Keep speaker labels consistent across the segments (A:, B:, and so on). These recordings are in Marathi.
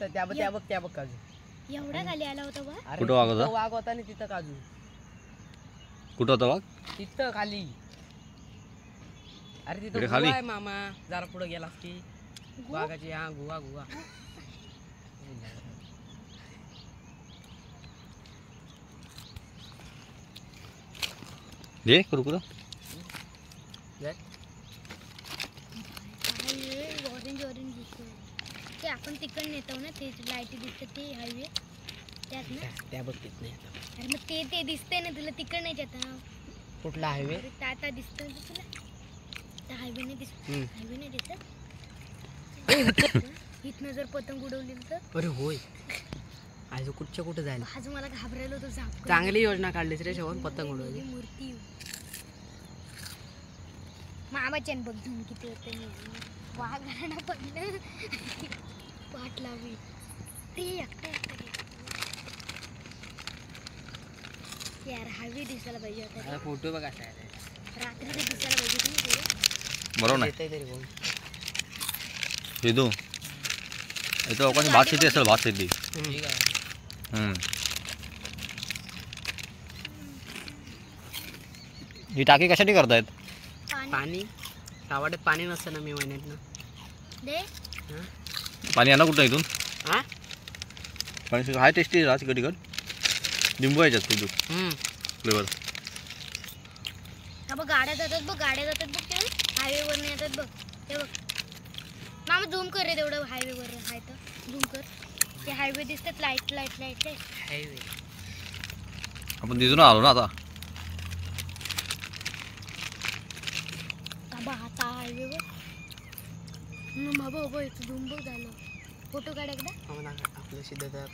A: तिथं त्या बघ काजू
B: एवढा खाली आला होता बा.
A: अरे
C: कुठं वाघ
A: तिथं
C: होता?
A: वाघ होता ना तिथं काजू
C: कुठं होता वाघ?
A: तिथं खाली. अरे तिथं
C: इकडे
A: गुहा
C: खाली?
A: आहे मामा, जरा पुढे गेलास की वाघाची हा गुहा
C: दे करू करू.
B: ऑरेंज दिसतो ते आपण तिकडे नेतो ना, ते लाईटी दिसते ते हायवे त्यात ना.
A: त्या बघ तिथं
B: अरे मग ते दिसते ना तुला, तिकडे नाही जाता.
A: कुठला हायवे?
B: अरे टाटा दिसतोय ना तुला, त्या हायवे नाही दिसत. हायवे नाही दिसत. इथनं जर पतंग उडवली तर.
A: अरे होय, आज कुठं जायला.
B: आज मला घाबरायला होतं झाप.
A: चांगली योजना काढलीस रे शेवण, पतंग उडवली.
B: मूर्ती मामाच्या बघ धूम किती होते. वाघाला पडलं पाठ लावी ते एकटा यार. हायवे दिसायला पाहिजे होता.
A: फोटो बघा
B: रात्री ते दिसायला पाहिजे होतं ना ते.
C: बरोबर नाही
A: तरी बोल.
C: हे तू इथं लोकांची भात शेती असेल, भात शेती.
A: ठीक आहे.
C: ही टाकी कशासाठी करतायत?
A: पाणी टावाड्यात पाणी नसतं ना, मी महिन्यात ना
B: दे
C: पाणी आणा कुठं इथून?
A: हा
C: पाणी हाय टेस्टी राहा तिकड तिकड. लिंबू याच्यात तू फ्लेवर.
B: बघ गाड्या जातात बघ, ते हायवेवर नाही येतात बघ. ते बघ मामा झूम कर रे तेवढं. हायवेवर आहे तर झूम कर. ते हायवे दिसतात, लाईट
A: हायवे.
C: आपण तिथून आलो ना आता.
B: आता हायवेवर बाबा इथं झूम बघ झालं. फोटो काढ एकदा.
A: आपलं सिद्ध
B: काय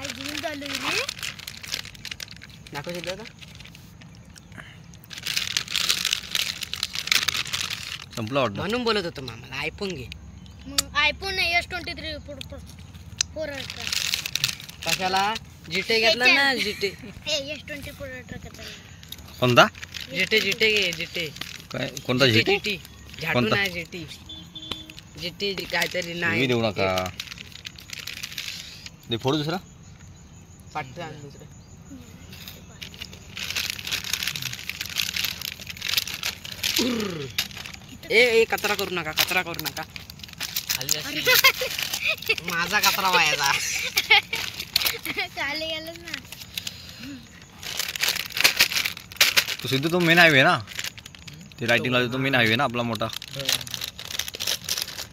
B: झूम झालं रे.
A: दाखव सिद्ध आता.
C: संपला वाटतं.
A: म्हणून बोलत होतो मामाला आयफोन घे.
B: मग आयफोन नाही, S23 4 अल्ट्रा.
A: कशाला? जीटे घेतला ना, जीटे.
B: S24 अल्ट्रा करता.
C: कोणता?
A: जीटे घे, जीटे.
C: काय कोणता जीटी?
A: झाटू नाही, जीटी काहीतरी नाही.
C: देऊ नका. दे फोडू दुसरा.
A: पाठ आण दुसरं. ए कचरा करू नका. माझा कचरा व्हायचा.
B: चाले गेलं ना.
C: तो सिद्धू तो मेन हायवे ना, ते लाइटिंग लावते तो मेन हायवे ना आपला मोठा.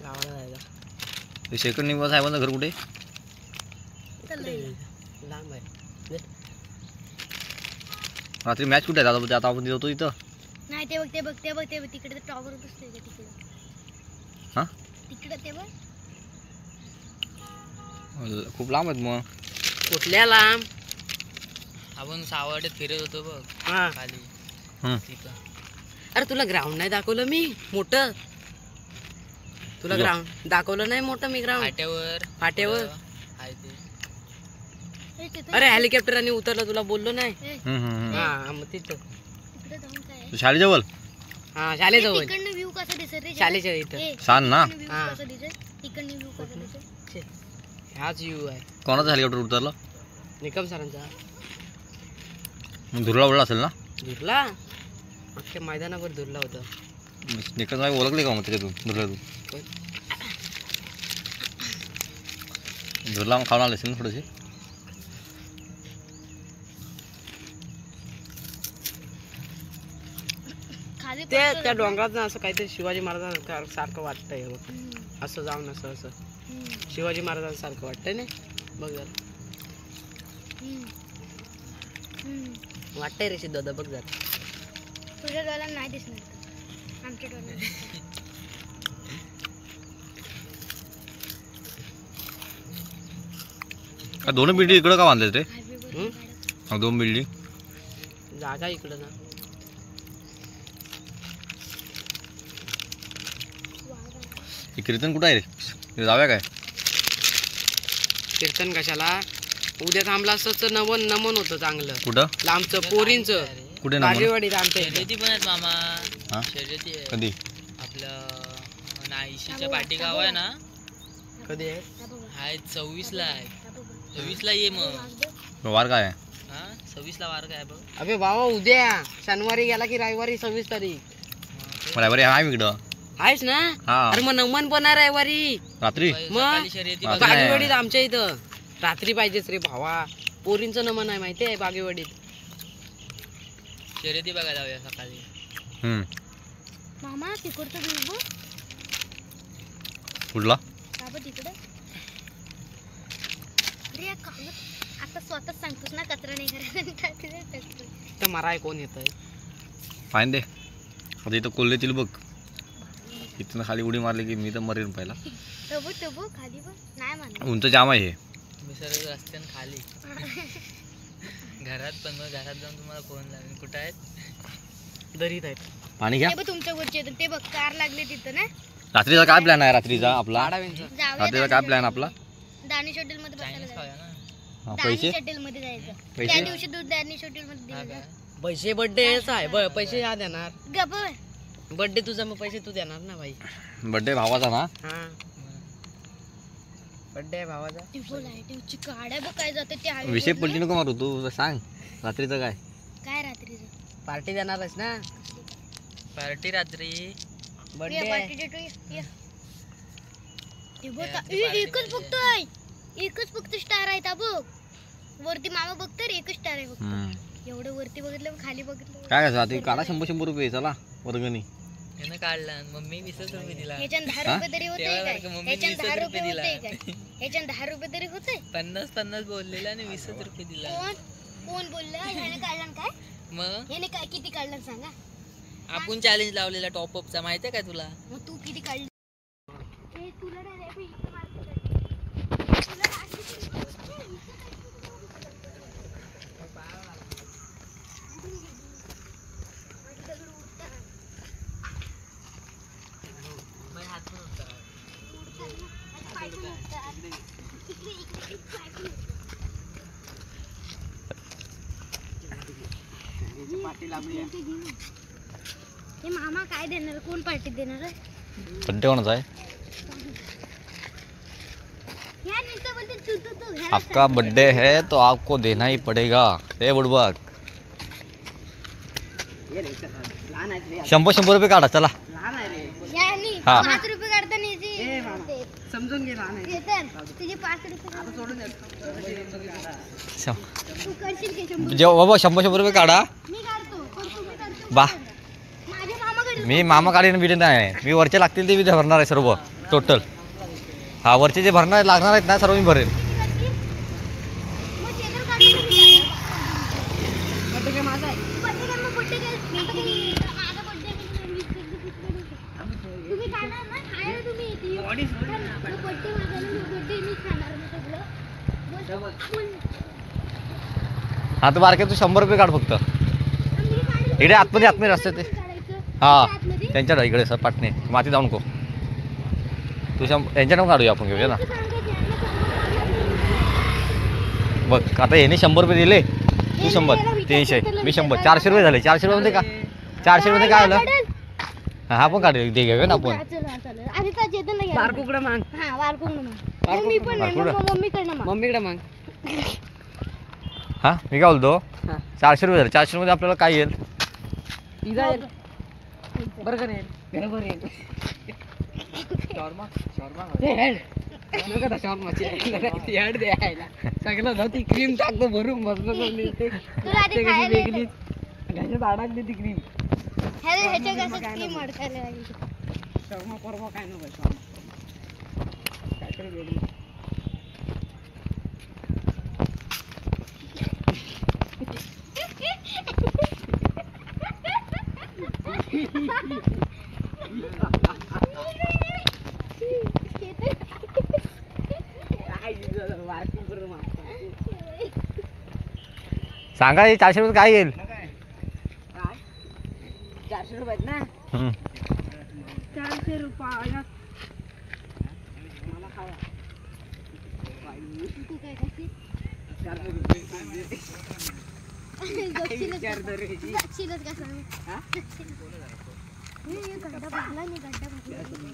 A: गावाला जायचा.
C: ते सेकंड निवास साहेबांचं घर कुठे?
A: लांब आहे.
C: रात्री मॅच कुठे आहे आता आपण होतो इथं.
B: नाही ते बघ तिकडे टॉवर दिसतोय का तिकडे.
C: हा
B: तिकडे ते बघ.
C: खूप लांब आहेत मग.
A: कुठल्या लांब?
D: आपण सावर्ड्यात फिरत होतो बघ खाली.
A: अरे तुला ग्राउंड नाही दाखवलं मी मोठं. तुला ग्राउंड दाखवलं नाही मोठं मी ग्राउंड. फाट्यावर
D: आहे ते.
A: अरे हेलिकॉप्टरने उतरलं, तुला बोललो नाही.
C: हम्म.
A: मग तिथं
B: तिकडे जाऊन काय
C: तू शाळेजवळ.
A: हा शाळेजवळ.
B: तिकडनं व्ह्यू कसा दिसत रे.
A: शाळेच्या इथं
C: सांग ना.
B: तिकडनं व्ह्यू कसा दिसत.
A: हाच यू आहे.
C: कोणाचं हेलिकॉप्टर उतरलं?
A: निकम सरांचा.
C: मग धुरला उडला असेल ना.
A: धुरला अख्ख्या मैदानावर धुरला होता.
C: निकम साहेब ओळखले का मग त्याच्यातून धुरल्यातून? धुरला मग खाऊन आले असेल ना थोडेसे.
A: त्या डोंगरात असं काहीतरी शिवाजी महाराजांसारखं वाटतंय. असं जाऊन असं शिवाजी महाराजांसारखं वाटतंय ना. बघ जरा वाटतंय रे सिद्ध. बघ जरा.
B: तुझ्या डोळ्याला नाही दिसणार, आमच्या डोळ्याला.
C: दोन बिल्डिंग इकडं का बांधले रे?
B: हायवेवर
C: दोन बिल्डिंग
A: जागा इकडं ना.
C: कीर्तन कुठं आहे रे? जाऊया काय?
A: कीर्तन कशाला? उद्या थांबला असतं तर नमन होतं चांगलं.
C: कुठं?
A: लांबचं पोरींचं.
C: कुठे ना?
A: राजेवाडीत आमच्या
D: शर्यती पण आहेत मामा.
C: हा?
D: शर्यती आहे
C: कधी?
D: आपलं नाईशीच्या पाठी गाव आहे ना,
A: कधी आहे?
D: हाय 26ला आहे. 26ला ये मग.
C: वार काय आहे?
D: हा 26ला वार काय बघ.
A: अबे बाबा उद्या शनिवारी गेला की रविवारी 26 तारीख
C: बरोबर आहे इकडं.
A: आहेस ना?
C: हा
A: अरे मग नमन पण आहे रविवारी
C: रात्री
D: सकाळी शर्यती
C: मग?
D: बघा.
A: बागेवाडीत आमच्या इथं रात्री पाहिजेच रे भावा. पोरींचं नमन आहे माहिती आहे बागेवाडीत.
D: शर्यती बघा जाऊया सकाळी.
B: मामा तिकडचं दूध बघ.
C: कुठला
B: बाबा तिकडं. अरे या कागद आता स्वतःच सांगतोस ना कचरा नाही करायला.
A: तर मराय कोण येत आहे?
C: फाईन दे. आता इथं कोल्हे येतील बघ. इथून खाली उडी मारली की मी तर मरेन पहिला.
B: तबू खाली बघ नाही म्हणा.
C: उंच जाम आहे हे.
D: मी सरळ रस्त्यानं खाली. घरात पण मग घरात जाऊन तुम्हाला फोन लावेन. कुठं आहेत?
A: दरीत आहेत.
C: पाणी घ्या.
B: ते बघ तुमच्या वरचे येतं ते बघ कार लागले तिथं ना.
C: रात्रीचा काय प्लॅन आहे रात्रीचा आपला?
A: पाडावींचं.
C: रात्रीचा काय प्लॅन आपला?
B: दानिश हॉटेल मध्ये बसायला
D: चायनीज
B: जायचं.
D: खाऊया ना.
C: हा,
B: दानिश
C: पैसे
B: हॉटेल मध्ये जायचं. त्या
C: पैसे
B: दिवशी दूध दानिश हॉटेल मध्ये
D: हा
B: दिलं.
D: काय?
A: पैसे बर्थडे आहे पैसे या देणार.
B: गप
A: बर्थडे तुझा मग पैसे तू देणार ना भाई.
C: बर्थडे भावाचा ना.
A: हा बर्थडे आहे भावाचा.
B: टिफो लाईटीची गाड्या बघ काय जाते ते highway
C: विषय
B: वर
C: पलटी
B: ना.
C: नको मारू तू सांग रात्रीचं काय.
B: काय रात्रीचं
A: पार्टी देणारच ना.
D: पार्टी रात्री.
A: बर्थडे
B: ये
A: आहे.
B: पार्टी देतो ये. ते बघ
D: याची
B: ए,
D: party
B: एकच
D: पाहिजे.
B: बघतोय. एकच फक्त स्टार आहे ता बघ. वरती मामा बघतर एकच स्टार आहे फक्त. एवढं वरती बघितलं मग खाली बघितलं.
C: काय करायचं आता काढा 100 रुपये चला वर्गणी.
D: यानं काढला मम्मी 20 रुपये दिला.
B: ह्याच्यात 10
C: हा?
B: रुपये तरी होते
D: तेव्हा
B: काय?
D: सारखं मम्मी
B: ह्याच्यात
D: 20
B: 10
D: रुपये
B: रुपये
D: दिला.
B: होते काय? ह्याच्यात 10 रुपये तरी होते.
D: 50 बोललेला आणि 20 रुपये दिला.
B: कोण बोललं ह्याने काढलं काय?
D: मग
B: ह्याने काय किती काढलं सांगा.
D: आपण चॅलेंज लावलेला टॉपअपचा माहितीये का तुला?
B: मग तू किती काढली? ए, तुला नाही रे, बाई, इथं मारते. तुला रात्री हे मामा काय देणार? कोण पार्टी देणार आहे?
C: बर्थडे कोणाचा आहे?
B: ह्या नुसतं बोलते तू ह्याला
C: आपका बर्थडे है तो आपको देना ही पडेगा. हे बुडबक
A: लहान आहेत रे.
C: 100 रुपये काढा चला.
A: लहान आहे रे.
B: ह्यानी
C: हा.
B: 5 रुपये काढताना याची
A: ए मामा समजून घे लहान आहे.
B: ते तर तुझे 5 रुपये
A: आता सोडून दे.
B: तू करशील की 100?
C: जेव्हा बाबा 100 रुपये काढा.
B: मी काढतो पण तुम्ही काढतो
C: बा
B: माझे मामा काढतो.
C: मी मामा काढीन बिडे नाही. मी वरचे लागतील ते मी भरणार आहे सर्व टोटल. हा वरचे जे भरणार आहेत लागणार आहेत ना सर्व मी भरेन.
B: मग चेतन काढतो.
A: बर्थडे काय माझा आहे.
B: बर्थडे कर मग बर्थडे कर. माझा बर्थडे तुम्ही खाणार ना? खायला तुम्ही येते. बर्थडे माझा ना बर्थडे मी खाणार ना सगळं. बोल.
C: हा तर बारके तू 100 रुपये काढ फक्त.
B: आम्ही काढलं.
C: इकडे आतमध्ये रस्ते ते.
B: काढायचं.
C: हा
B: आतमध्ये?
C: त्यांच्या इकडे सर पाटणे माती जाऊ नको. तू यांच्याकडून काढूया आपण घेऊया ना. बघ आता याने 100 रुपये दिले. तू 100 300 मी 100 400 रुपये झाले. 400 रुपये मध्ये काय 400 मध्ये काय झालं? हा पण काढ ते घेऊया ना आपण.
B: चला. आधी तर चेतन नाही
A: बार कुकडं माग.
B: हा वारकुंड मग मी पण नाही मग मम्मीकडनं मग.
A: मम्मीकडे माग.
C: हा मी काय बोलतो
A: हा.
C: 400 रुपये झाले. 400 मध्ये आपल्याला काय येईल?
A: पिझ्झा येईल. बर्गर येईल. बरोबर येईल.
D: शॉर्मा
A: ते हेड. नको तर शॉर्माची हेड द्यायला. सगळं जाऊ ती क्रीम टाकतो भरून बसलो कोणी.
B: तुला आधी खायला येतं.
A: वेगळीच घ्यायच्यात अडकली ती क्रीम.
B: ह्याच्या कसं क्रीम अडकायला लागली.
A: शॉर्मा परवा काय नको शॉर्मा. काहीतरी वेगळी.
C: सांगा हे 400 रुपये काय येईल?
A: 400 रुपये ना. 400 रुपये. मला खावा.
B: तू काय खाशील?
A: 400 रुपये.
B: जगशीलच का सांग? हे गड्डा भरला नाही गड्डा भरला.